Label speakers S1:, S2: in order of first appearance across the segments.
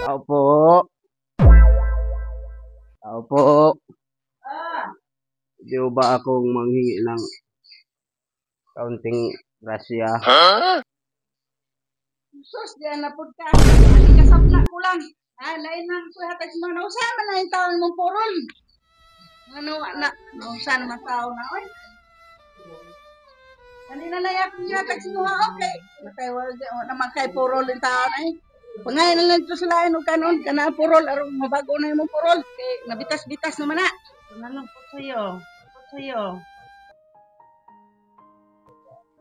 S1: Tao po. Tao po. Di ba akong manghingi ng kaunting grasya?
S2: Sus, diyan na po ka. Hindi ka sapla ko lang. Ah, lain lang ko hatag mo. Nausahan man na yung taon mong purol. Ano, anak? Nausahan naman tao na, oy. Kanina na yakong yatag si mga okay. Matay, naman kay purol yung tao na eh. Pangayon na lang ito sa lain o kanon. Kana purol, arong mabago na yung purol. Kay nabitas-bitas naman na.
S3: Ano po sa'yo? Po sa'yo?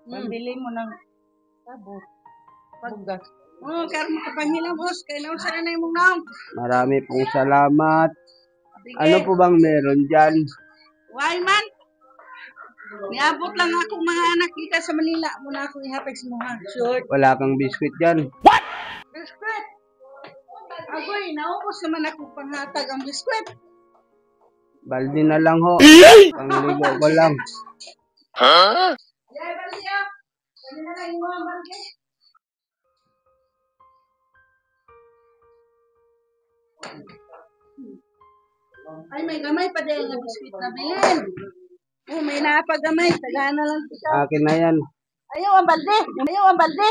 S3: Pambili mo ng sabot. Bugas.
S2: Oh, karo makapanghila, boss. Kaya nausahan na yung mong naong.
S1: Marami pong salamat. Ano po bang meron dyan?
S2: Why man? Niabot lang ako mga anak kita sa Manila. Muna ako ihatag sa mga short.
S1: Wala kang biskwit dyan.
S2: Biskwit! Agoy, naubos naman ako panghatag ang biskwit.
S1: Baldi na lang ho. Pangligo ko lang.
S2: Yay, baldi ah! Kanina lang yung mga baldi. Ay, may gamay pa din yung biskwit na bilhin. Oh, may napagamay. Tagahan na lang siya.
S1: Akin na yan.
S2: Ayaw ang balde. Ayaw ang balde.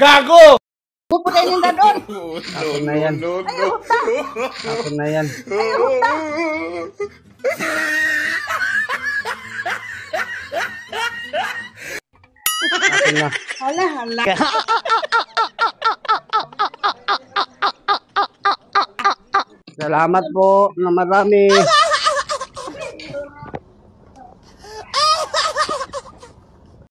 S1: Gago!
S2: Pupuday ng dadon.
S1: Akin na yan.
S2: Ayaw, hukta.
S1: Akin na yan.
S2: Ayaw, hukta.
S1: Akin na.
S2: Hala, hala.
S1: Salamat po na marami.